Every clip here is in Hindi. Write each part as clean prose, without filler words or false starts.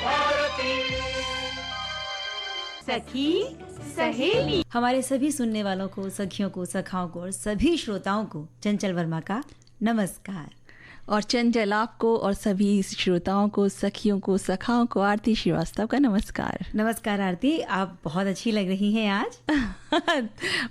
भारती। सखी सहेली। हमारे सभी सुनने वालों को, सखियों को, सखाओं को और सभी श्रोताओं को चंचल वर्मा का नमस्कार। और चंचल आपको और सभी श्रोताओं को, सखियों को, सखाओं को आरती श्रीवास्तव का नमस्कार। नमस्कार आरती, आप बहुत अच्छी लग रही हैं आज।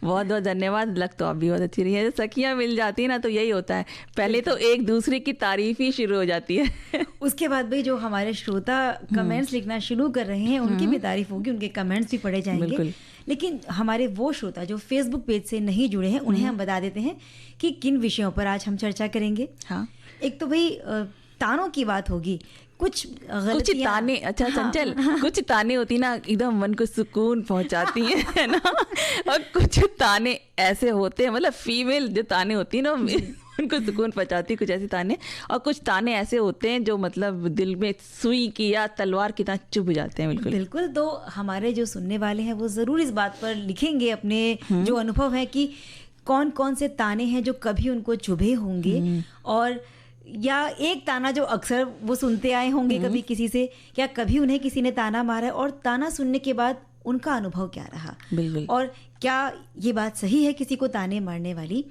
बहुत बहुत धन्यवाद। लग तो आप भी बहुत अच्छी रही है। सखियां मिल जाती है ना तो यही होता है, पहले तो एक दूसरे की तारीफ ही शुरू हो जाती है। उसके बाद भी जो हमारे श्रोता कमेंट्स लिखना शुरू कर रहे हैं उनकी भी तारीफ होगी, उनके कमेंट्स भी पढ़े जाएंगे। बिल्कुल। लेकिन हमारे वो श्रोता जो फेसबुक पेज से नहीं जुड़े हैं उन्हें हम बता देते हैं कि किन विषयों पर आज हम चर्चा करेंगे। हाँ, एक तो भाई तानों की बात होगी, कुछ ताने। अच्छा चंचल, कुछ ताने होती ना एकदम मन को सुकून पहुंचाती है ना, और कुछ ताने ऐसे होते हैं, मतलब फीमेल जो ताने होती है ना उनको सुकून पहुंचाती, कुछ ऐसे ताने। और कुछ ताने ऐसे होते हैं जो मतलब दिल में सुई की या तलवार की तरह चुभ जाते हैं। बिल्कुल बिल्कुल। तो हमारे जो सुनने वाले हैं वो ज़रूर इस बात पर लिखेंगे अपने जो अनुभव है कि कौन कौन से ताने हैं जो कभी उनको चुभे होंगे, और या एक ताना जो अक्सर वो सुनते आए होंगे कभी किसी से, या कभी उन्हें किसी ने ताना मारा है और ताना सुनने के बाद उनका अनुभव क्या रहा। बिल्कुल। और क्या ये बात सही है किसी को ताने मारने वाली।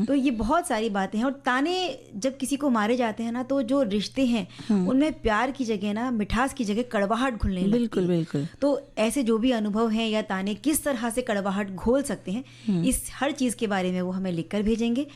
तो ये बहुत सारी बातें हैं। और ताने जब किसी को मारे जाते हैं ना तो जो रिश्ते हैं उनमें प्यार की जगह ना मिठास की जगह कड़वाहट घुलने लगती है। बिल्कुल बिल्कुल। तो ऐसे जो भी अनुभव हैं या ताने किस तरह से कड़वाहट घोल सकते हैं, इस हर चीज़ के बारे में वो हमें लिखकर भेजेंगे।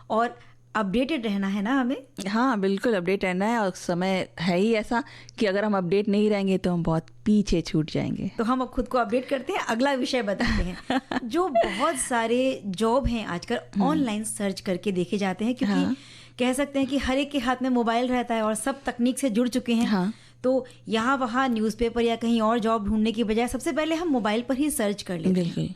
और अपडेटेड रहना है ना हमें। हाँ बिल्कुल, अपडेट रहना है। और समय है ही ऐसा कि अगर हम अपडेट नहीं रहेंगे तो हम बहुत पीछे छूट जाएंगे। तो हम अब खुद को अपडेट करते हैं, अगला विषय बताते हैं। जो बहुत सारे जॉब हैं आजकल ऑनलाइन सर्च करके देखे जाते हैं, क्योंकि कह सकते हैं कि हर एक के हाथ में मोबाइल रहता है और सब तकनीक से जुड़ चुके हैं। हाँ। तो यहाँ वहाँ न्यूज़पेपर या कहीं और जॉब ढूंढने की बजाय सबसे पहले हम मोबाइल पर ही सर्च कर लेते हैं। बिल्कुल।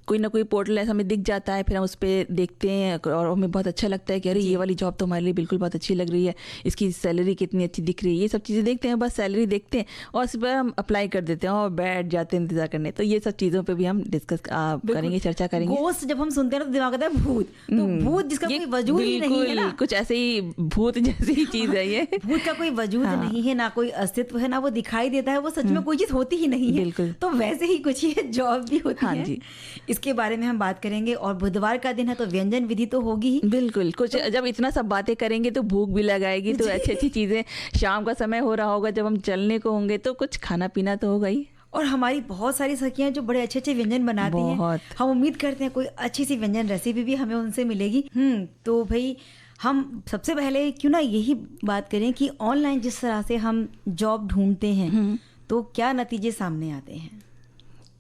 कोई ना कोई पोर्टल ऐसा हमें दिख जाता है, फिर हम उस पर देखते हैं और हमें बहुत अच्छा लगता है कि अरे ये वाली जॉब तो हमारे लिए बिल्कुल बहुत अच्छी लग रही है, इसकी सैलरी कितनी अच्छी दिख रही है। ये सब चीज़ें देखते हैं, बस सैलरी देखते हैं और उस पर हम अप्लाई कर देते हैं और बैठ जाते हैं इंतजार करने। तो ये सब चीज़ों पे भी हम डिस्कस करेंगे, चर्चा करेंगे। गोस्ट जब हम सुनते हैं तो दिमाग आता है भूत। तो भूत जिसका कोई वजूद ही नहीं है ना, कुछ ऐसे ही भूत जैसी ही चीज़ है ये। भूत का कोई वजूद नहीं है, ना कोई अस्तित्व है, ना वो दिखाई देता है, वो सच में कोई चीज़ होती ही नहीं है। बिल्कुल। तो वैसे ही कुछ ये जॉब भी होती है। जी। इसके बारे में हम बात करेंगे। और बुधवार का दिन है तो व्यंजन विधि तो होगी ही। बिल्कुल। कुछ जब इतना सब बातें करेंगे तो भूख भी लगाएगी, तो अच्छी अच्छी चीजें, शाम का समय हो रहा होगा जब हम चलने को होंगे तो कुछ खाना पीना तो होगा ही। और हमारी बहुत सारी सखियां जो बड़े अच्छे अच्छे व्यंजन बनाती हैं, हम उम्मीद करते हैं कोई अच्छी सी व्यंजन रेसिपी भी हमें उनसे मिलेगी। तो भाई हम सबसे पहले क्यों ना यही बात करें कि ऑनलाइन जिस तरह से हम जॉब ढूंढते हैं तो क्या नतीजे सामने आते हैं।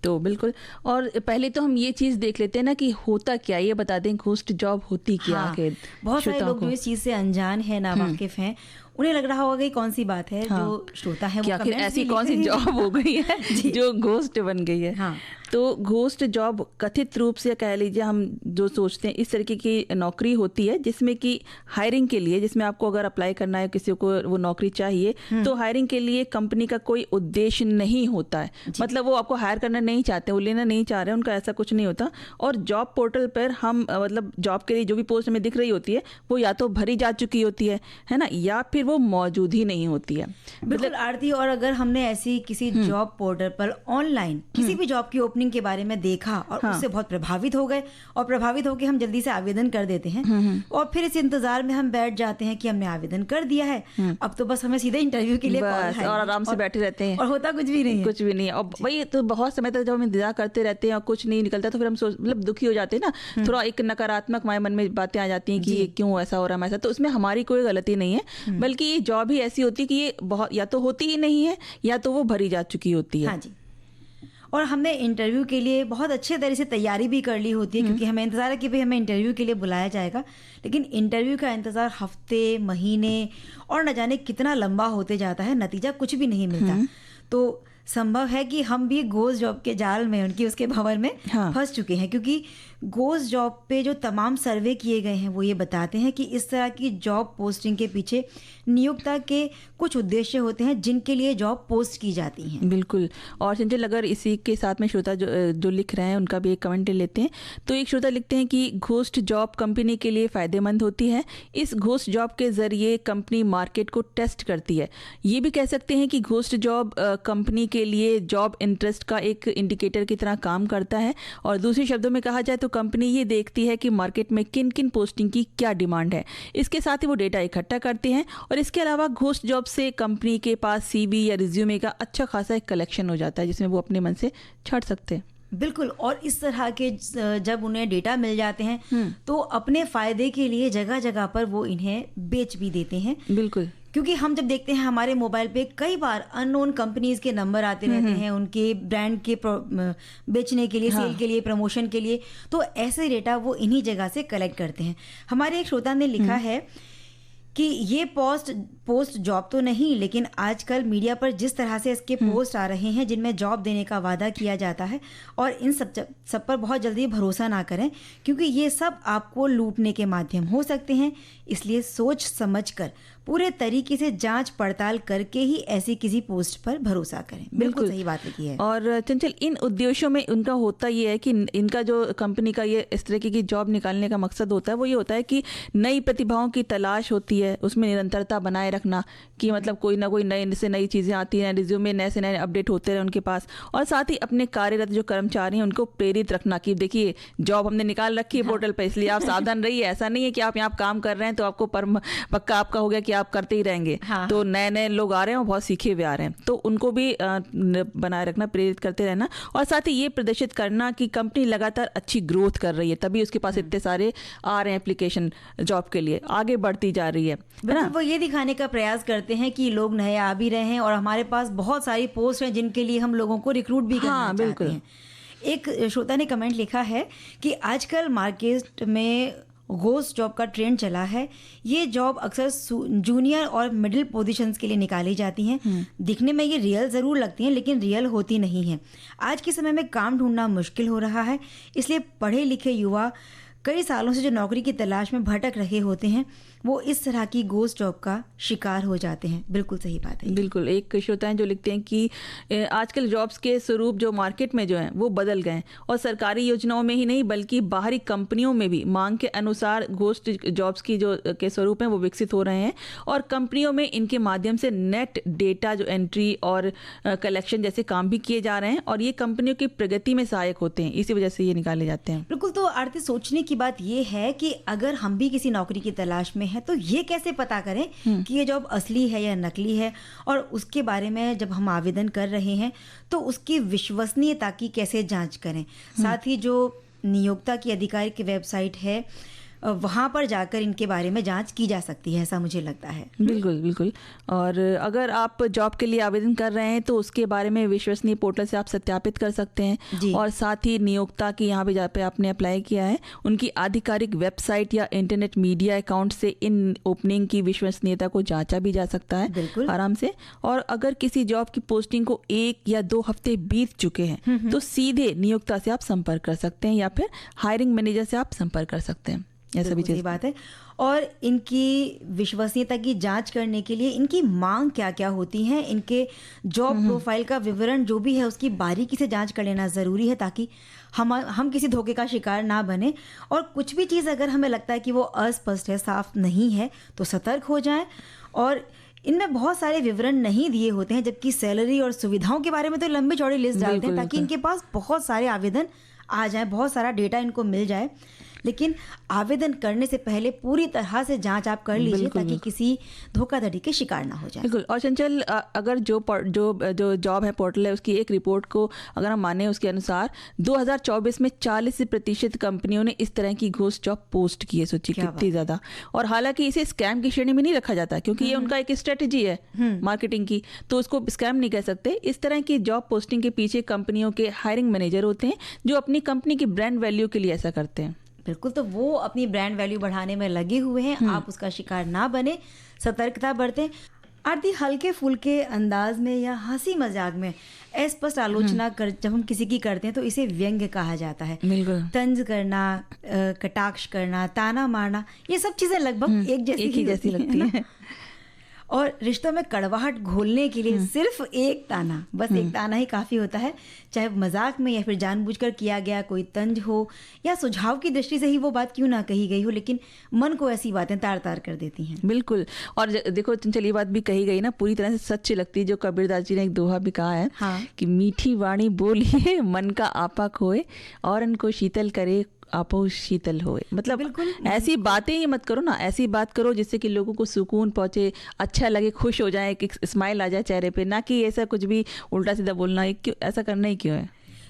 तो बिल्कुल। और पहले तो हम ये चीज़ देख लेते हैं ना कि होता क्या, ये बता दें घोस्ट जॉब होती क्या। बहुत सारे लोग जो इस चीज़ से अनजान है, नावाकिफ हैं, उन्हें लग रहा होगा कि कौन सी बात है। जो श्रोता है वो आखिर ऐसी कौन सी जॉब हो गई है जो घोस्ट बन गई है। तो घोस्ट जॉब कथित रूप से कह लीजिए, हम जो सोचते हैं इस तरीके की नौकरी होती है जिसमें कि हायरिंग के लिए, जिसमें आपको अगर अप्लाई करना है, किसी को वो नौकरी चाहिए, तो हायरिंग के लिए कंपनी का कोई उद्देश्य नहीं होता है। मतलब वो आपको हायर करना नहीं चाहते, वो लेना नहीं चाह रहे, उनका ऐसा कुछ नहीं होता। और जॉब पोर्टल पर हम मतलब जॉब के लिए जो भी पोस्ट हमें दिख रही होती है वो या तो भरी जा चुकी होती है ना, या फिर वो मौजूद ही नहीं होती है। बिल्कुल आरती। और अगर हमने ऐसी किसी जॉब पोर्टल पर ऑनलाइन किसी भी जॉब की ओपनिंग के बारे में देखा और उससे बहुत प्रभावित हो गए, और प्रभावित होकर हम जल्दी से आवेदन कर देते हैं, और फिर इस इंतजार में हम बैठ जाते हैं कि हमने आवेदन कर दिया है, अब तो बस हमें सीधे इंटरव्यू के लिए कॉल है, और आराम से बैठे रहते हैं और होता कुछ भी नहीं है। कुछ भी नहीं। और वही तो बहुत समय तक जब हम इंतजार करते रहते हैं और कुछ नहीं निकलता तो फिर हम मतलब दुखी हो जाते हैं ना, थोड़ा एक नकारात्मक हमारे मन में बातें आ जाती हैं कि ये क्यों ऐसा हो रहा है ऐसा। तो उसमें हमारी कोई गलती नहीं है, बल्कि ये जॉब ही ऐसी होती है कि ये बहुत या तो होती ही नहीं है या तो वो भरी जा चुकी होती है। हाँ जी। और हमने इंटरव्यू के लिए बहुत अच्छे तरह से तैयारी भी कर ली होती है, क्योंकि हमें इंतज़ार है कि भाई हमें इंटरव्यू के लिए बुलाया जाएगा। लेकिन इंटरव्यू का इंतज़ार हफ्ते, महीने और न जाने कितना लंबा होते जाता है, नतीजा कुछ भी नहीं मिलता। तो संभव है कि हम भी घोस्ट जॉब के जाल में, उनकी उसके भंवर में फंस चुके हैं, क्योंकि घोस्ट जॉब पे जो तमाम सर्वे किए गए हैं वो ये बताते हैं कि इस तरह की जॉब पोस्टिंग के पीछे नियोक्ता के कुछ उद्देश्य होते हैं जिनके लिए जॉब पोस्ट की जाती हैं। बिल्कुल। और चंचल, अगर इसी के साथ में श्रोता जो लिख रहे हैं उनका भी एक कमेंट ले लेते हैं। तो एक श्रोता लिखते हैं कि घोस्ट जॉब कंपनी के लिए फ़ायदेमंद होती है। इस घोस्ट जॉब के ज़रिए कंपनी मार्केट को टेस्ट करती है। ये भी कह सकते हैं कि घोस्ट जॉब कंपनी के लिए जॉब इंटरेस्ट का एक इंडिकेटर की तरह काम करता है। और दूसरे शब्दों में कहा जाए तो कंपनी ये देखती है कि मार्केट में किन किन पोस्टिंग की क्या डिमांड है। इसके साथ ही वो डेटा इकट्ठा करते हैं। और इसके अलावा घोस्ट जॉब से कंपनी के पास सीवी या रिज्यूमे का अच्छा खासा एक कलेक्शन हो जाता है जिसमें वो अपने मन से छाट सकते हैं। बिल्कुल। और इस तरह के जब उन्हें डेटा मिल जाते हैं तो अपने फ़ायदे के लिए जगह जगह पर वो इन्हें बेच भी देते हैं। बिल्कुल। क्योंकि हम जब देखते हैं हमारे मोबाइल पे कई बार अननोन कंपनीज के नंबर आते रहते हैं उनके ब्रांड के बेचने के लिए, सेल के लिए, प्रमोशन के लिए, तो ऐसे डेटा वो इन्हीं जगह से कलेक्ट करते हैं। हमारे एक श्रोता ने लिखा है कि ये पोस्ट जॉब तो नहीं, लेकिन आजकल मीडिया पर जिस तरह से इसके पोस्ट आ रहे हैं जिनमें जॉब देने का वादा किया जाता है, और इन सब पर बहुत जल्दी भरोसा ना करें, क्योंकि ये सब आपको लूटने के माध्यम हो सकते हैं। इसलिए सोच समझकर पूरे तरीके से जांच पड़ताल करके ही ऐसी किसी पोस्ट पर भरोसा करें। बिल्कुल सही बात लिखी है। और चंचल, इन उद्देश्यों में उनका होता ये है कि इनका जो कंपनी का ये इस तरह की जॉब निकालने का मकसद होता है वो ये होता है कि नई प्रतिभाओं की तलाश होती है, उसमें निरंतरता बनाए रखना, कि मतलब कोई ना कोई नई से नई चीज़ें आती हैं, रिज्यूमे नए से नए अपडेट होते रहे उनके पास। और साथ ही अपने कार्यरत जो कर्मचारी हैं उनको प्रेरित रखना कि देखिए जॉब हमने निकाल रखी है पोर्टल पर, इसलिए आप सावधान रहिए। ऐसा नहीं है कि आप यहाँ काम कर रहे हैं तो आपको पक्का आपका हो गया कि आप करते ही रहेंगे। तो नए नए लोग आ रहे हैं और बहुत सीखे हुए आ रहे हैं, तो उनको भी बनाए रखना, प्रेरित करते रहना। और साथ ही ये प्रदर्शित करना कि कंपनी लगातार अच्छी ग्रोथ कर रही है, तभी उसके पास इतने सारे आ रहे हैं एप्लीकेशन जॉब के लिए, आगे बढ़ती जा रही है ना। वो ये दिखाने का प्रयास करते हैं कि लोग नए आ भी रहे हैं और हमारे पास बहुत सारी पोस्ट हैं जिनके लिए हम लोगों को रिक्रूट भी करना चाहते हैं। एक श्रोता ने कमेंट लिखा है कि आजकल मार्केट में घोस्ट जॉब का ट्रेंड चला है। ये जॉब अक्सर जूनियर और मिडिल पोजीशंस के लिए निकाली जाती हैं। दिखने में ये रियल ज़रूर लगती हैं लेकिन रियल होती नहीं हैं। आज के समय में काम ढूंढना मुश्किल हो रहा है, इसलिए पढ़े लिखे युवा कई सालों से जो नौकरी की तलाश में भटक रहे होते हैं वो इस तरह की घोस्ट जॉब का शिकार हो जाते हैं। बिल्कुल सही बात है। बिल्कुल। एक श्रोता हैं जो लिखते हैं कि आजकल जॉब्स के स्वरूप जो मार्केट में जो हैं वो बदल गए हैं, और सरकारी योजनाओं में ही नहीं बल्कि बाहरी कंपनियों में भी मांग के अनुसार घोस्ट जॉब्स की जो के स्वरूप हैं वो विकसित हो रहे हैं। और कंपनियों में इनके माध्यम से नेट डेटा जो एंट्री और कलेक्शन जैसे काम भी किए जा रहे हैं, और ये कंपनियों की प्रगति में सहायक होते हैं, इसी वजह से ये निकाले जाते हैं। बिल्कुल। तो आरती, सोचने की बात ये है कि अगर हम भी किसी नौकरी की तलाश में है तो ये कैसे पता करें कि ये जॉब असली है या नकली है, और उसके बारे में जब हम आवेदन कर रहे हैं तो उसकी विश्वसनीयता की कैसे जांच करें। साथ ही जो नियोक्ता की आधिकारिक वेबसाइट है वहाँ पर जाकर इनके बारे में जांच की जा सकती है, ऐसा मुझे लगता है। बिल्कुल बिल्कुल। और अगर आप जॉब के लिए आवेदन कर रहे हैं तो उसके बारे में विश्वसनीय पोर्टल से आप सत्यापित कर सकते हैं। और साथ ही नियोक्ता की यहाँ पे जहाँ पे आपने अप्लाई किया है उनकी आधिकारिक वेबसाइट या इंटरनेट मीडिया अकाउंट से इन ओपनिंग की विश्वसनीयता को जांचा भी जा सकता है आराम से। और अगर किसी जॉब की पोस्टिंग को 1 या 2 हफ्ते बीत चुके हैं तो सीधे नियोक्ता से आप संपर्क कर सकते हैं या फिर हायरिंग मैनेजर से आप संपर्क कर सकते हैं। ऐसा भी सही बात है। और इनकी विश्वसनीयता की जांच करने के लिए इनकी मांग क्या क्या होती है, इनके जॉब प्रोफाइल का विवरण जो भी है उसकी बारीकी से जांच कर लेना ज़रूरी है, ताकि हम किसी धोखे का शिकार ना बने। और कुछ भी चीज़ अगर हमें लगता है कि वो अस्पष्ट है, साफ नहीं है, तो सतर्क हो जाएं। और इनमें बहुत सारे विवरण नहीं दिए होते हैं, जबकि सैलरी और सुविधाओं के बारे में तो लंबी चौड़ी लिस्ट डालते हैं ताकि इनके पास बहुत सारे आवेदन आ जाए, बहुत सारा डेटा इनको मिल जाए। लेकिन आवेदन करने से पहले पूरी तरह से जांच आप कर लीजिए ताकि किसी धोखाधड़ी के शिकार ना हो जाए। बिल्कुल। और चंचल, अगर जो जॉब है पोर्टल है उसकी एक रिपोर्ट को अगर हम माने उसके अनुसार 2024 में 40% कंपनियों ने इस तरह की घोस्ट जॉब पोस्ट की है। सोचिए कितनी ज़्यादा। और हालांकि इसे स्कैम की श्रेणी में नहीं रखा जाता क्योंकि ये उनका एक स्ट्रेटेजी है मार्केटिंग की, तो उसको स्कैम नहीं कह सकते। इस तरह की जॉब पोस्टिंग के पीछे कंपनियों के हायरिंग मैनेजर होते हैं जो अपनी कंपनी की ब्रांड वैल्यू के लिए ऐसा करते हैं। बिल्कुल। तो वो अपनी ब्रांड वैल्यू बढ़ाने में लगे हुए हैं। आप उसका शिकार ना बने, सतर्कता बरतें। आरती, हल्के फुल्के अंदाज में या हंसी मजाक में अस्पष्ट आलोचना कर जब हम किसी की करते हैं तो इसे व्यंग्य कहा जाता है। बिल्कुल। तंज करना, कटाक्ष करना, ताना मारना, ये सब चीजें लगभग एक ही जैसी लगती है। और रिश्तों में कड़वाहट घोलने के लिए सिर्फ एक ताना, बस एक ताना ही काफ़ी होता है, चाहे मजाक में या फिर जानबूझकर किया गया कोई तंज हो या सुझाव की दृष्टि से ही वो बात क्यों ना कही गई हो, लेकिन मन को ऐसी बातें तार तार कर देती हैं। बिल्कुल। और देखो चलिए बात भी कही गई ना, पूरी तरह से सच्ची लगती है। जो कबीरदास जी ने एक दोहा भी कहा है, हाँ, कि मीठी वाणी बोलिए मन का आपा खोए और इनको शीतल करे आपो शीतल होए। मतलब ऐसी बातें ही मत करो ना, ऐसी बात करो जिससे कि लोगों को सुकून पहुंचे, अच्छा लगे, खुश हो जाए, एक स्माइल आ जाए चेहरे पे, ना कि ऐसा कुछ भी उल्टा सीधा बोलना। क्यों ऐसा करना ही क्यों है?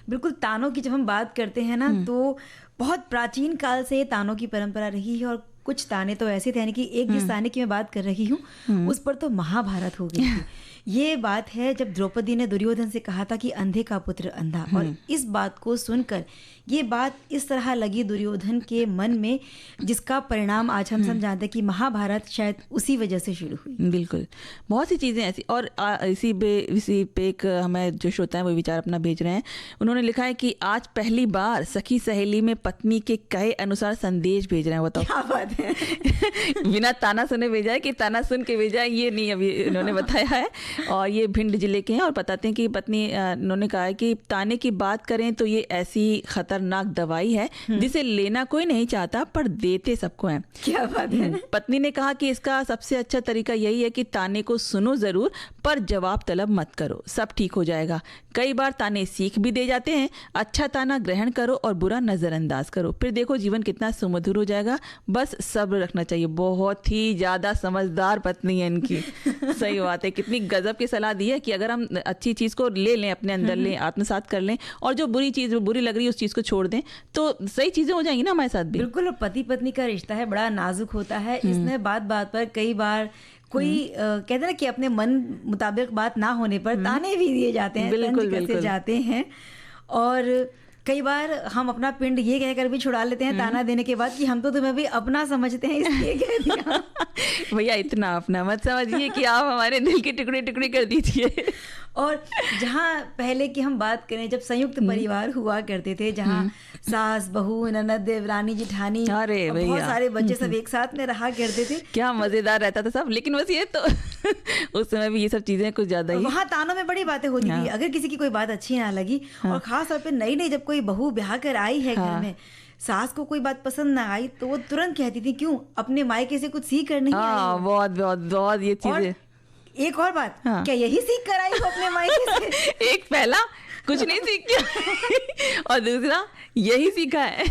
बिल्कुल। तानों की जब हम बात करते हैं ना, तो बहुत प्राचीन काल से तानों की परंपरा रही है। और कुछ ताने तो ऐसे थे, यानी कि एक जिस ताने की मैं बात कर रही हूँ उस पर तो महाभारत हो गई थी। ये बात है जब द्रौपदी ने दुर्योधन से कहा था कि अंधे का पुत्र अंधा, और इस बात को सुनकर ये बात इस तरह लगी दुर्योधन के मन में, जिसका परिणाम आज हम सब जानते हैं कि महाभारत शायद उसी वजह से शुरू हुई। बिल्कुल। बहुत सी चीज़ें ऐसी। और इसी पे एक हमें जो श्रोता है वो विचार अपना भेज रहे हैं। उन्होंने लिखा है कि आज पहली बार सखी सहेली में पत्नी के कहे अनुसार संदेश भेज रहे हैं। बताओ क्या बात है। बिना ताना सुने भेजा है कि ताना सुन के भेजा है, ये नहीं अभी इन्होंने बताया है। और ये भिंड जिले के हैं और बताते हैं कि पत्नी, उन्होंने कहा है कि ताने की बात करें तो ये ऐसी खतरनाक दवाई है जिसे लेना कोई नहीं चाहता पर देते सबको हैं। क्या बात है। पत्नी ने कहा कि इसका सबसे अच्छा तरीका यही है कि ताने को सुनो जरूर पर जवाब तलब मत करो, सब ठीक हो जाएगा। कई बार ताने सीख भी दे जाते हैं। अच्छा ताना ग्रहण करो और बुरा नजरअंदाज करो, फिर देखो जीवन कितना सुमधुर हो जाएगा। बस सब्र रखना चाहिए। बहुत ही ज्यादा समझदार पत्नी है इनकी। सही बात है। कितनी गजब की सलाह दी है कि अगर हम अच्छी चीज को ले लें, अपने अंदर लें, आत्मसात कर लें, और जो बुरी चीज बुरी लग रही है उस चीज को छोड़ दें, तो सही चीजें हो जाएंगी ना हमारे साथ भी। बिल्कुल। पति पत्नी का रिश्ता है, बड़ा नाजुक होता है। इसमें बात बात पर कई बार कोई कहते हैं ना कि अपने मन मुताबिक बात ना होने पर ताने भी दिए जाते हैं, बिल्कुल बिल्कुल जाते हैं। और कई बार हम अपना पिंड ये कहकर भी छुड़ा लेते हैं ताना देने के बाद कि हम तो तुम्हें भी अपना समझते हैं, इसलिए कह दिया। भैया इतना अपना मत समझिए कि आप हमारे दिल के टुकड़े टुकड़े कर दीजिए। और जहाँ पहले की हम बात करें, जब संयुक्त परिवार हुआ करते थे, जहाँ सास बहू ननद देवरानी जिठानी बहुत सारे बच्चे सब एक साथ में रहा करते थे, क्या मजेदार रहता था सब। लेकिन बस ये तो उस समय भी ये सब चीजें कुछ ज्यादा ही, वहाँ तानों में बड़ी बातें होती थी। अगर किसी की कोई बात अच्छी ना लगी, और खास तौर पे नई नई जब कोई बहू ब्याह कर आई है घर में, सास को कोई बात पसंद ना आई तो वो तुरंत कहती थी क्यों अपने मायके से कुछ सीख कर नहीं आई। बहुत बहुत बहुत ये चीजें। एक और बात, क्या यही सीख कर आई हो अपने मायके से? एक पहला कुछ नहीं सीख किया और दूसरा यही सीखा है।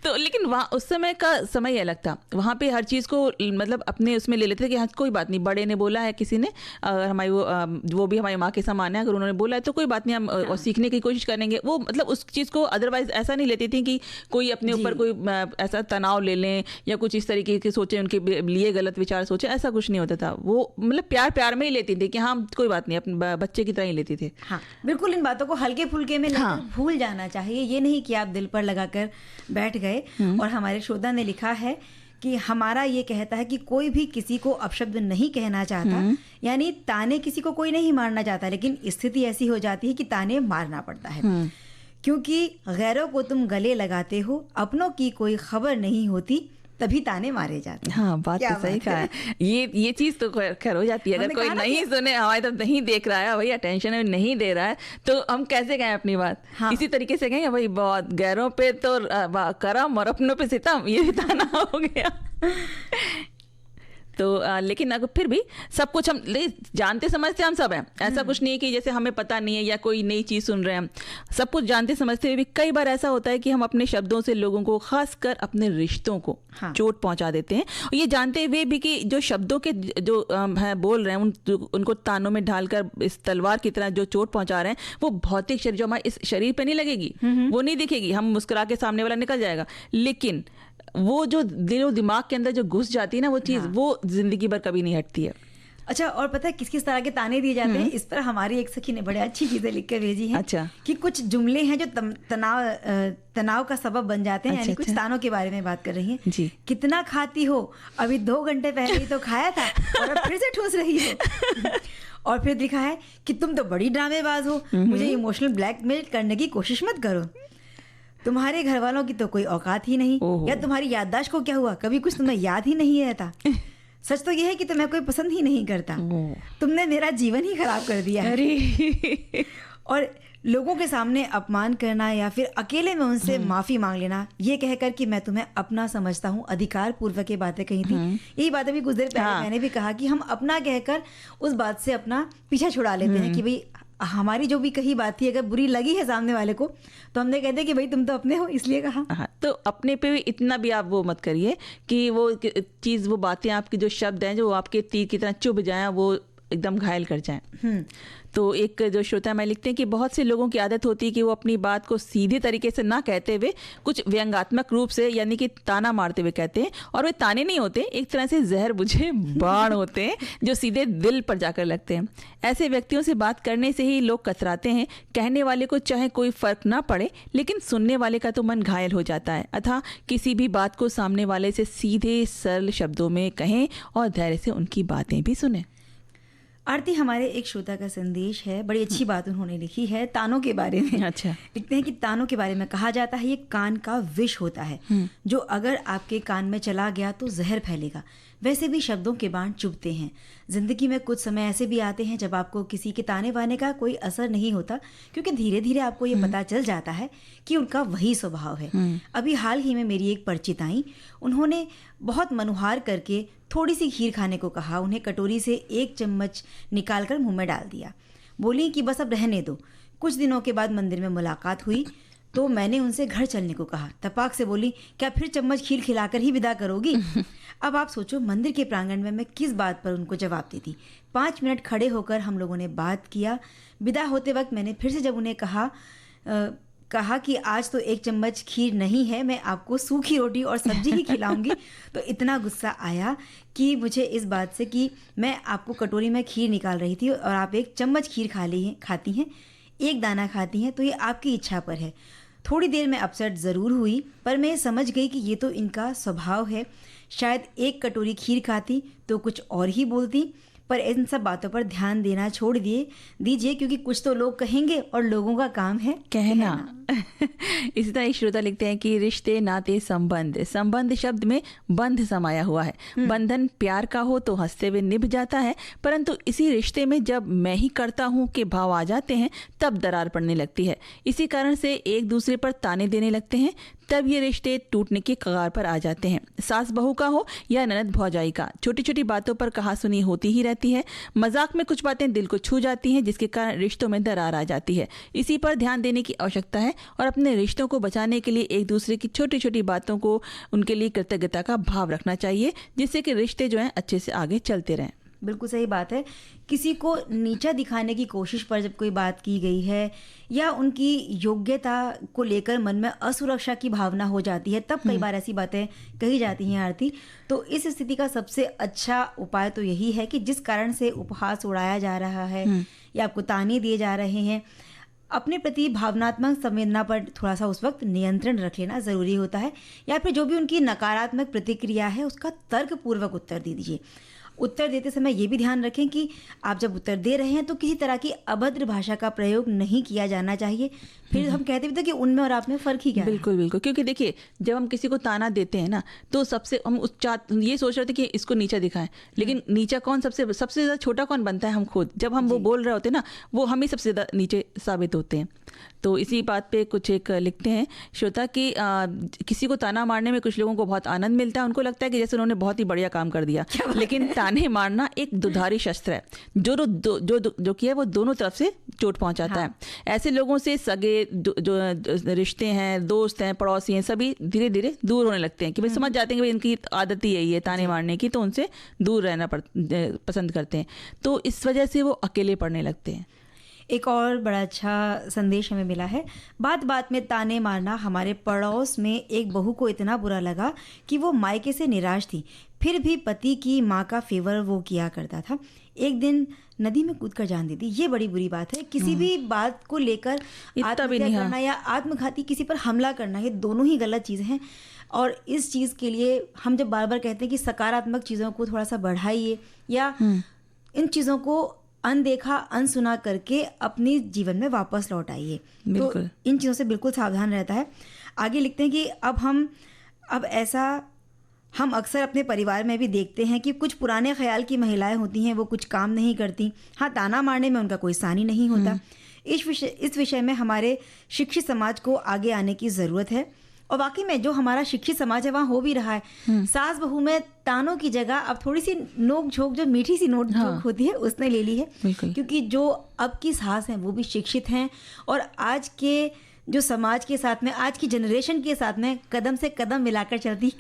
तो लेकिन वहाँ उस समय का समय अलग था। वहाँ पे हर चीज़ को मतलब अपने उसमें ले लेते थे कि हाँ कोई बात नहीं, बड़े ने बोला है, किसी ने, अगर हमारी वो भी हमारी माँ के समान है, अगर उन्होंने बोला है तो कोई बात नहीं, हम और सीखने की कोशिश करेंगे। वो मतलब उस चीज़ को अदरवाइज ऐसा नहीं लेती थी कि कोई अपने ऊपर कोई ऐसा तनाव ले लें या कुछ इस तरीके के सोचें, उनके लिए गलत विचार सोचें, ऐसा कुछ नहीं होता था। वो मतलब प्यार प्यार में ही लेती थी कि हाँ कोई बात नहीं, अपने बच्चे की तरह ही लेती थी। हाँ बिल्कुल। इन बातों को हल्के फुल्के में भूल जाना चाहिए, ये नहीं कि आप दिल पर लगाकर बैठ गए। और हमारे श्रोता ने लिखा है कि हमारा ये कहता है कि कोई भी किसी को अपशब्द नहीं कहना चाहता, यानी ताने किसी को कोई नहीं मारना चाहता, लेकिन स्थिति ऐसी हो जाती है कि ताने मारना पड़ता है, क्योंकि गैरों को तुम गले लगाते हो, अपनों की कोई खबर नहीं होती, तभी ताने मारे जाते हैं। हाँ बात तो सही कहा है। ये चीज तो खैर हो जाती है। अगर कोई नहीं सुने, हमारी तरफ नहीं देख रहा है, भाई अटेंशन में नहीं दे रहा है, तो हम कैसे कहें अपनी बात? हाँ। इसी तरीके से कहें भाई बहुत गैरों पे तो करम और अपनों पे सितम, ये भी ताना हो गया। तो लेकिन अगर फिर भी सब कुछ हम जानते समझते हम सब हैं। ऐसा कुछ नहीं है कि जैसे हमें पता नहीं है या कोई नई चीज़ सुन रहे हैं। सब कुछ जानते समझते हुए भी कई बार ऐसा होता है कि हम अपने शब्दों से लोगों को, खासकर अपने रिश्तों को चोट पहुंचा देते हैं। और ये जानते हुए भी कि जो शब्दों के जो है बोल रहे हैं, उनको तानों में ढालकर इस तलवार की तरह जो चोट पहुंचा रहे हैं, वो भौतिक शरीर जो हमारे इस शरीर पर नहीं लगेगी, वो नहीं दिखेगी, हम मुस्कुरा के सामने वाला निकल जाएगा, लेकिन वो जो दिलो दिमाग के अंदर जो घुस जाती है ना वो चीज़, वो जिंदगी भर कभी नहीं हटती है। अच्छा, और पता है किस किस तरह के ताने दिए जाते हैं? इस पर हमारी एक सखी ने बड़े अच्छी चीजें लिख कर भेजी हैं। अच्छा। कि कुछ जुमले हैं जो तनाव का सबब बन जाते हैं। यानी कुछ तानों के बारे में बात कर रही हैं जी। कितना खाती हो, अभी 2 घंटे पहले ही तो खाया था और अब फिर से ठूस रही हो। और फिर लिखा है कि तुम तो बड़ी ड्रामेबाज हो, मुझे इमोशनल ब्लैकमेल करने की कोशिश मत करो, तुम्हारे घर वालों की तो कोई औकात ही नहीं, या तुम्हारी याददाश्त को क्या हुआ, कभी कुछ तुम्हें याद ही नहीं रहता, सच तो यह है कि तुम्हें कोई पसंद ही नहीं करता, तुमने मेरा जीवन ही खराब कर दिया है। और लोगों के सामने अपमान करना या फिर अकेले में उनसे माफी मांग लेना, ये कहकर कि मैं तुम्हें अपना समझता हूँ, अधिकार पूर्वक ये बातें कही थी। यही बातें भी कुछ देर पहले मैंने भी कहा कि हम अपना कहकर उस बात से अपना पीछा छुड़ा लेते हैं कि भाई हमारी जो भी कही बात थी अगर बुरी लगी है सामने वाले को तो हमने कहते हैं कि भाई तुम तो अपने हो इसलिए कहा। हाँ, तो अपने पे भी इतना भी आप वो मत करिए कि वो चीज़, वो बातें, आपकी जो शब्द हैं जो आपके तीर की तरह चुभ जाएं, वो एकदम घायल कर जाएं। तो एक जो श्रोता मैं लिखते हैं कि बहुत से लोगों की आदत होती है कि वो अपनी बात को सीधे तरीके से ना कहते हुए कुछ व्यंग्यात्मक रूप से यानी कि ताना मारते हुए कहते हैं, और वे ताने नहीं होते, एक तरह से जहर बुझे बाण होते हैं जो सीधे दिल पर जाकर लगते हैं। ऐसे व्यक्तियों से बात करने से ही लोग कतराते हैं। कहने वाले को चाहे कोई फर्क ना पड़े, लेकिन सुनने वाले का तो मन घायल हो जाता है। अतः किसी भी बात को सामने वाले से सीधे सरल शब्दों में कहें और धैर्य से उनकी बातें भी सुनें। आरती, हमारे एक श्रोता का संदेश है, बड़ी अच्छी बात उन्होंने लिखी है तानों के बारे में। अच्छा। लिखते हैं कि तानों के बारे में कहा जाता है ये कान का विष होता है जो अगर आपके कान में चला गया तो जहर फैलेगा। वैसे भी शब्दों के बाण चुभते हैं। जिंदगी में कुछ समय ऐसे भी आते हैं जब आपको किसी के ताने बाने का कोई असर नहीं होता, क्योंकि धीरे धीरे आपको ये पता चल जाता है कि उनका वही स्वभाव है। अभी हाल ही में मेरी एक परिचित आई, उन्होंने बहुत मनुहार करके थोड़ी सी खीर खाने को कहा। उन्हें कटोरी से 1 चम्मच निकालकर मुंह में डाल दिया। बोली कि बस अब रहने दो। कुछ दिनों के बाद मंदिर में मुलाकात हुई तो मैंने उनसे घर चलने को कहा। तपाक से बोली, क्या फिर चम्मच खीर खिलाकर ही विदा करोगी? अब आप सोचो मंदिर के प्रांगण में मैं किस बात पर उनको जवाब देती। 5 मिनट खड़े होकर हम लोगों ने बात किया। विदा होते वक्त मैंने फिर से जब उन्हें कहा कि आज तो 1 चम्मच खीर नहीं है, मैं आपको सूखी रोटी और सब्जी ही खिलाऊंगी, तो इतना गुस्सा आया कि मुझे इस बात से कि मैं आपको कटोरी में खीर निकाल रही थी और आप 1 चम्मच खीर खाती हैं, 1 दाना खाती हैं, तो ये आपकी इच्छा पर है। थोड़ी देर में अपसेट ज़रूर हुई, पर मैं समझ गई कि ये तो इनका स्वभाव है। शायद 1 कटोरी खीर खाती तो कुछ और ही बोलती, पर इन सब बातों पर ध्यान देना छोड़ दीजिए क्योंकि कुछ तो लोग कहेंगे और लोगों का काम है कहना। इसी तरह श्रोता लिखते हैं कि रिश्ते, नाते, संबंध शब्द में बंध समाया हुआ है। बंधन प्यार का हो तो हंसते हुए निभ जाता है, परंतु इसी रिश्ते में जब मैं ही करता हूँ के भाव आ जाते हैं तब दरार पड़ने लगती है। इसी कारण से एक दूसरे पर ताने देने लगते हैं, तब ये रिश्ते टूटने के कगार पर आ जाते हैं। सास बहू का हो या ननद भौजाई का, छोटी छोटी बातों पर कहासुनी होती ही रहती है। मजाक में कुछ बातें दिल को छू जाती हैं, जिसके कारण रिश्तों में दरार आ जाती है। इसी पर ध्यान देने की आवश्यकता है और अपने रिश्तों को बचाने के लिए एक दूसरे की छोटी छोटी बातों को, उनके लिए कृतज्ञता का भाव रखना चाहिए, जिससे कि रिश्ते जो हैं अच्छे से आगे चलते रहें। बिल्कुल सही बात है। किसी को नीचा दिखाने की कोशिश पर जब कोई बात की गई है या उनकी योग्यता को लेकर मन में असुरक्षा की भावना हो जाती है, तब कई बार ऐसी बातें कही जाती हैं आरती। तो इस स्थिति का सबसे अच्छा उपाय तो यही है कि जिस कारण से उपहास उड़ाया जा रहा है या आपको ताने दिए जा रहे हैं, अपने प्रति भावनात्मक संवेदना पर थोड़ा सा उस वक्त नियंत्रण रख लेना ज़रूरी होता है, या फिर जो भी उनकी नकारात्मक प्रतिक्रिया है उसका तर्कपूर्वक उत्तर दे दीजिए। उत्तर देते समय ये भी ध्यान रखें कि आप जब उत्तर दे रहे हैं तो किसी तरह की अभद्र भाषा का प्रयोग नहीं किया जाना चाहिए। फिर हम कहते भी थे कि उनमें और आप में फ़र्क ही क्या है। बिल्कुल बिल्कुल, क्योंकि देखिए जब हम किसी को ताना देते हैं ना, तो सबसे हम ये सोच रहे थे कि इसको नीचा दिखाएं, लेकिन नीचा कौन, सबसे ज़्यादा छोटा कौन बनता है? हम खुद। जब हम वो बोल रहे होते हैं ना, वो हम ही सबसे ज़्यादा नीचे साबित होते हैं। तो इसी बात पे कुछ एक लिखते हैं श्रोता कि किसी को ताना मारने में कुछ लोगों को बहुत आनंद मिलता है। उनको लगता है कि जैसे उन्होंने बहुत ही बढ़िया काम कर दिया, लेकिन ताने मारना एक दुधारी शस्त्र है जो कि है वो दोनों तरफ से चोट पहुंचाता है। ऐसे लोगों से सगे जो रिश्ते हैं, दोस्त हैं, पड़ोसी हैं, सभी धीरे धीरे दूर होने लगते हैं कि भाई समझ जाते हैं कि भाई इनकी आदत ही यही है ताने मारने की, तो उनसे दूर रहना पसंद करते हैं। तो इस वजह से वो अकेले पड़ने लगते हैं। एक और बड़ा अच्छा संदेश हमें मिला है। बात बात में ताने मारना। हमारे पड़ोस में एक बहू को इतना बुरा लगा कि वो मायके से निराश थी, फिर भी पति की माँ का फेवर वो किया करता था। एक दिन नदी में कूद कर जान दे दी। ये बड़ी बुरी बात है। किसी भी बात को लेकर आत्महत्या करना या आत्मघाती किसी पर हमला करना, ये दोनों ही गलत चीज़ें हैं। और इस चीज़ के लिए हम जब बार बार कहते हैं कि सकारात्मक चीज़ों को थोड़ा सा बढ़ाइए या इन चीज़ों को अनदेखा अनसुना करके अपनी जीवन में वापस लौट आइए। तो इन चीज़ों से बिल्कुल सावधान रहता है। आगे लिखते हैं कि अब ऐसा हम अक्सर अपने परिवार में भी देखते हैं कि कुछ पुराने ख्याल की महिलाएं होती हैं, वो कुछ काम नहीं करती। हाँ, ताना मारने में उनका कोई सानी नहीं होता। इस विषय में हमारे शिक्षित समाज को आगे आने की ज़रूरत है। और वाकई में जो हमारा शिक्षित समाज है वहाँ हो भी रहा है। सास बहू में तानों की जगह अब थोड़ी सी नोक झोंक, जो मीठी सी नोक झोंक होती है, उसने ले ली है। क्योंकि जो अब की सास हैं वो भी शिक्षित हैं और आज के जो समाज के साथ में, आज की जनरेशन के साथ में कदम से कदम मिलाकर चलती,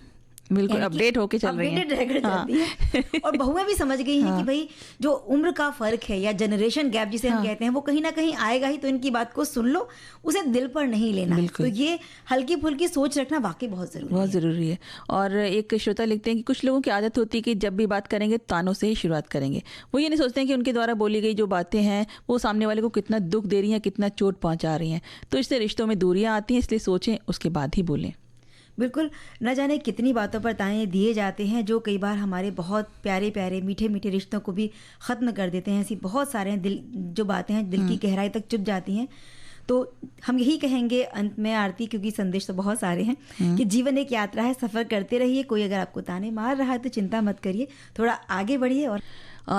बिल्कुल अपडेट होके चल रही हैं। और बहुएं भी समझ गई हैं कि भाई जो उम्र का फर्क है या जनरेशन गैप जिसे हम कहते हैं, वो कहीं ना कहीं आएगा ही। तो इनकी बात को सुन लो, उसे दिल पर नहीं लेना। तो ये हल्की फुल्की सोच रखना वाकई बहुत जरूरी है। और एक श्रोता लिखते हैं कि कुछ लोगों की आदत होती है कि जब भी बात करेंगे तानों से ही शुरुआत करेंगे। वो ये नहीं सोचते हैं कि उनके द्वारा बोली गई जो बातें हैं वो सामने वाले को कितना दुख दे रही हैं, कितना चोट पहुंचा रही हैं। तो इससे रिश्तों में दूरियां आती हैं, इसलिए सोचें उसके बाद ही बोलें। बिल्कुल। न जाने कितनी बातों पर ताने दिए जाते हैं जो कई बार हमारे बहुत प्यारे प्यारे मीठे मीठे रिश्तों को भी ख़त्म कर देते हैं। ऐसी बहुत सारे जो बातें हैं दिल की गहराई तक चुभ जाती हैं। तो हम यही कहेंगे अंत में आरती, क्योंकि संदेश तो बहुत सारे हैं, कि जीवन एक यात्रा है, सफ़र करते रहिए। कोई अगर आपको ताने मार रहा है तो चिंता मत करिए, थोड़ा आगे बढ़िए। और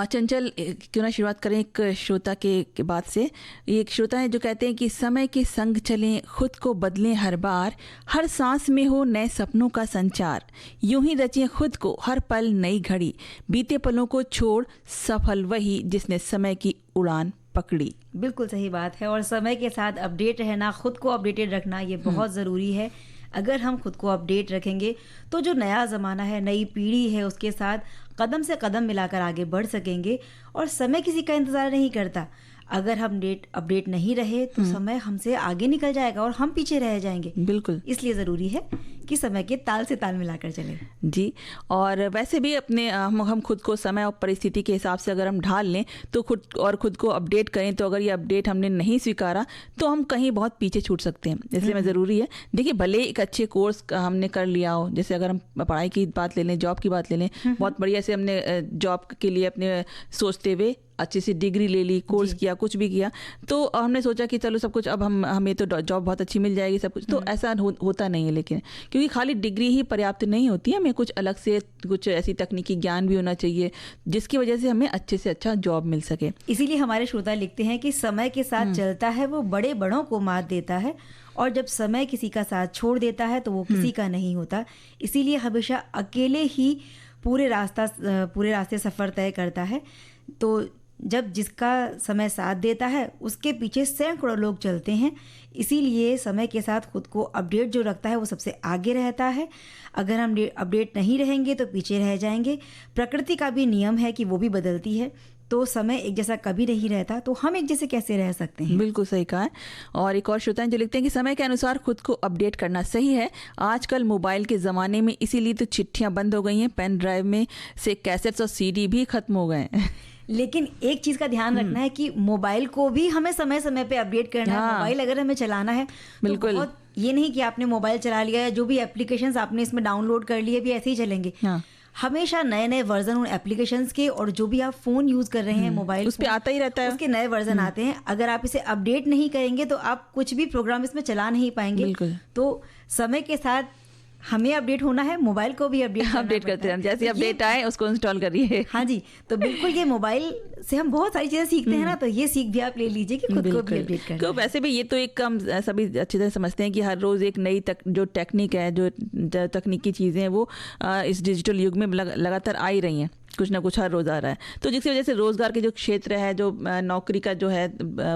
चंचल, क्यों ना शुरुआत करें एक श्रोता के बात से। एक श्रोता है जो कहते हैं कि समय के संग चलें, खुद को बदलें हर बार, हर सांस में हो नए सपनों का संचार, यूं ही रचें खुद को हर पल नई घड़ी, बीते पलों को छोड़ सफल वही जिसने समय की उड़ान पकड़ी। बिल्कुल सही बात है। और समय के साथ अपडेट रहना, खुद को अपडेटेड रखना, ये बहुत ज़रूरी है। अगर हम खुद को अपडेट रखेंगे तो जो नया ज़माना है, नई पीढ़ी है, उसके साथ कदम से कदम मिलाकर आगे बढ़ सकेंगे। और समय किसी का इंतज़ार नहीं करता। अगर हम अपडेट नहीं रहे तो समय हमसे आगे निकल जाएगा और हम पीछे रह जाएंगे। बिल्कुल। इसलिए ज़रूरी है कि समय के ताल से ताल मिलाकर चलें। जी। और वैसे भी अपने हम खुद को समय और परिस्थिति के हिसाब से अगर हम ढाल लें तो खुद को अपडेट करें, तो अगर ये अपडेट हमने नहीं स्वीकारा तो हम कहीं बहुत पीछे छूट सकते हैं। इसलिए मैं ज़रूरी है, देखिए, भले एक अच्छे कोर्स हमने कर लिया हो, जैसे अगर हम पढ़ाई की बात ले लें, जॉब की बात ले लें, बहुत बढ़िया से हमने जॉब के लिए अपने सोचते हुए अच्छी सी डिग्री ले ली, कोर्स किया, कुछ भी किया, तो हमने सोचा कि चलो सब कुछ अब हमें तो जॉब बहुत अच्छी मिल जाएगी, सब कुछ। तो ऐसा होता नहीं है। लेकिन क्योंकि खाली डिग्री ही पर्याप्त नहीं होती है, हमें कुछ अलग से कुछ ऐसी तकनीकी ज्ञान भी होना चाहिए जिसकी वजह से हमें अच्छे से अच्छा जॉब मिल सके। इसीलिए हमारे श्रोता लिखते हैं कि समय के साथ चलता है वो बड़े बड़ों को मात देता है, और जब समय किसी का साथ छोड़ देता है तो वो किसी का नहीं होता। इसीलिए हमेशा अकेले ही पूरे रास्ते सफ़र तय करता है। तो जब जिसका समय साथ देता है उसके पीछे सैकड़ों लोग चलते हैं। इसीलिए समय के साथ खुद को अपडेट जो रखता है वो सबसे आगे रहता है। अगर हम अपडेट नहीं रहेंगे तो पीछे रह जाएंगे। प्रकृति का भी नियम है कि वो भी बदलती है, तो समय एक जैसा कभी नहीं रहता, तो हम एक जैसे कैसे रह सकते हैं। बिल्कुल सही कहा है। और एक और श्रोता जो लिखते हैं कि समय के अनुसार खुद को अपडेट करना सही है। आजकल मोबाइल के ज़माने में इसीलिए तो चिट्ठियाँ बंद हो गई हैं, पेन ड्राइव में से कैसेट्स और सीडी भी खत्म हो गए हैं। लेकिन एक चीज़ का ध्यान रखना है कि मोबाइल को भी हमें समय समय पे अपडेट करना है। मोबाइल अगर हमें चलाना है बिल्कुल, तो ये नहीं कि आपने मोबाइल चला लिया या जो भी एप्लीकेशंस आपने इसमें डाउनलोड कर लिए भी ऐसे ही चलेंगे। हमेशा नए नए वर्जन उन एप्लीकेशंस के, और जो भी आप फ़ोन यूज़ कर रहे हैं मोबाइल उस पे आता ही रहता है, उसके नए वर्जन आते हैं। अगर आप इसे अपडेट नहीं करेंगे तो आप कुछ भी प्रोग्राम इसमें चला नहीं पाएंगे। तो समय के साथ हमें अपडेट होना है, मोबाइल को भी अपडेट करते हैं। जैसे अपडेट आए उसको इंस्टॉल करिए। हाँ जी, तो बिल्कुल ये मोबाइल से हम बहुत सारी चीज़ें सीखते हैं ना, तो ये सीख भी आप ले लीजिए कि खुद को भी अपडेट करना। तो वैसे भी ये तो एक हम सभी अच्छी तरह समझते हैं कि हर रोज़ एक नई जो टेक्निक है, जो तकनीकी चीज़ें हैं वो इस डिजिटल युग में लगातार आ ही रही हैं। कुछ ना कुछ हर रोज़ आ रहा है। तो जिसकी वजह से रोज़गार के जो क्षेत्र है, जो नौकरी का जो है,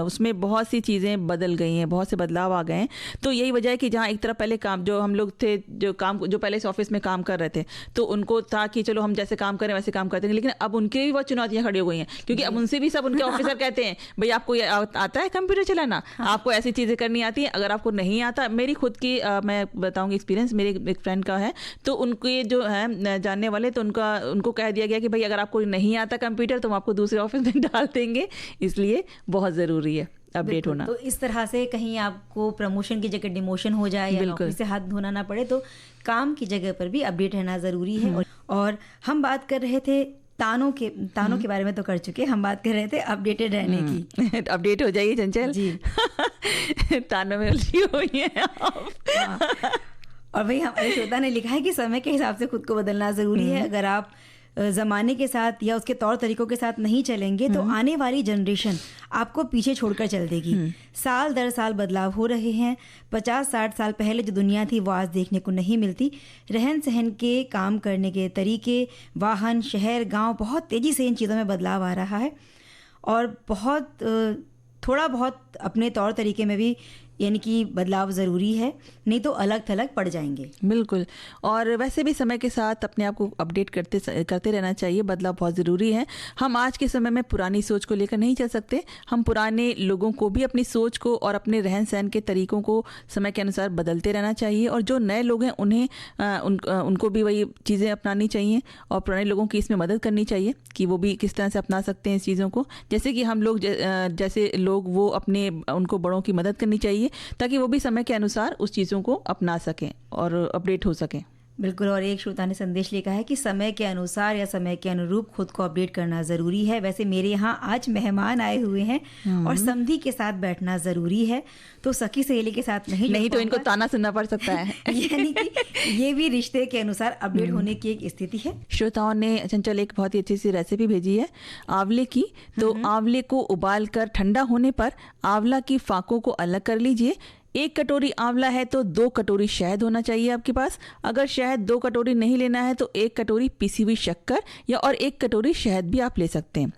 उसमें बहुत सी चीज़ें बदल गई हैं, बहुत से बदलाव आ गए हैं। तो यही वजह है कि जहाँ एक तरफ पहले काम जो हम लोग थे, जो पहले इस ऑफिस में काम कर रहे थे, तो उनको था कि चलो हम जैसे काम करें वैसे काम करते हैं, लेकिन अब उनके भी बहुत चुनौतियाँ खड़ी हो गई हैं, क्योंकि अब उनसे भी सब उनके ऑफिसर कहते हैं भाई आपको ये आता है कंप्यूटर चलाना, आपको ऐसी चीज़ें करनी आती हैं, अगर आपको नहीं आता। मेरी खुद की मैं बताऊँगी एक्सपीरियंस, मेरे एक फ्रेंड का है, तो उनके जो है जानने वाले, तो उनको कह दिया गया कि भाई अगर आपको नहीं आता कंप्यूटर तो हम आपको दूसरे ऑफिस में डाल देंगे। इसलिए बहुत ज़रूरी है अपडेट होना। तो इस तरह से कहीं आपको प्रमोशन की जगह डिमोशन हो जाए या नौकरी से हाथ धोना ना पड़े, तो काम की जगह पर भी अपडेट रहना ज़रूरी है। और हम बात कर रहे थे तानों के बारे में तो कर चुके, हम बात कर रहे थे अपडेटेड रहने की। अपडेट हो जाइए चंचल जी। तानों में उलझी हुई हैं आप। और भाई हमारे श्रोता ने लिखा है कि समय के हिसाब से खुद को बदलना ज़रूरी है। अगर आप ज़माने के साथ या उसके तौर तरीकों के साथ नहीं चलेंगे तो आने वाली जनरेशन आपको पीछे छोड़कर चल देगी। साल दर साल बदलाव हो रहे हैं। 50-60 साल पहले जो दुनिया थी वो आज देखने को नहीं मिलती। रहन सहन के, काम करने के तरीके, वाहन, शहर, गांव, बहुत तेज़ी से इन चीज़ों में बदलाव आ रहा है। और थोड़ा बहुत अपने तौर तरीके में भी यानी कि बदलाव ज़रूरी है, नहीं तो अलग थलग पड़ जाएंगे। बिल्कुल। और वैसे भी समय के साथ अपने आप को अपडेट करते रहना चाहिए। बदलाव बहुत ज़रूरी है। हम आज के समय में पुरानी सोच को लेकर नहीं चल सकते। हम पुराने लोगों को भी अपनी सोच को और अपने रहन सहन के तरीक़ों को समय के अनुसार बदलते रहना चाहिए। और जो नए लोग हैं उन्हें उनको भी वही चीज़ें अपनानी चाहिए और पुराने लोगों की इसमें मदद करनी चाहिए कि वो भी किस तरह से अपना सकते हैं इस चीज़ों को। जैसे कि हम लोग जैसे लोग वो उनको बड़ों की मदद करनी चाहिए ताकि वो भी समय के अनुसार उस चीज़ों को अपना सकें और अपडेट हो सकें। बिल्कुल। और एक श्रोता ने संदेश लिखा है कि समय के अनुसार या समय के अनुरूप खुद को अपडेट करना ज़रूरी है। वैसे मेरे यहाँ आज मेहमान आए हुए हैं और समधी के साथ बैठना ज़रूरी है, तो सखी सहेली के साथ नहीं तो इनको ताना सुनना पड़ सकता है। यानी कि ये भी रिश्ते के अनुसार अपडेट होने की एक स्थिति है। श्रोताओं ने चंचल एक बहुत ही अच्छी सी रेसिपी भेजी है आंवले की। तो आंवले को उबाल कर ठंडा होने पर आंवला की फाकों को अलग कर लीजिए। 1 कटोरी आंवला है तो 2 कटोरी शहद होना चाहिए आपके पास। अगर शहद 2 कटोरी नहीं लेना है तो 1 कटोरी पिसी हुई शक्कर या और 1 कटोरी शहद भी आप ले सकते हैं।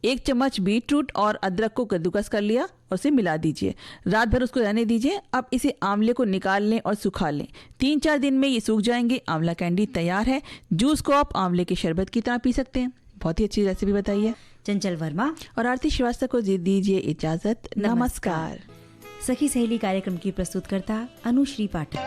1 चम्मच बीटरूट और अदरक को कद्दूकस कर लिया और उसे मिला दीजिए। रात भर उसको रहने दीजिए। अब इसे आंवले को निकाल लें और सुखा लें। 3-4 दिन में ये सूख जाएंगे। आंवला कैंडी तैयार है। जूस को आप आंवले के शरबत की तरह पी सकते हैं। बहुत ही अच्छी रेसिपी बताई है। चंचल वर्मा और आरती श्रीवास्तव को दीजिए इजाजत। नमस्कार। सखी सहेली कार्यक्रम की प्रस्तुतकर्ता अनुश्री पाठक।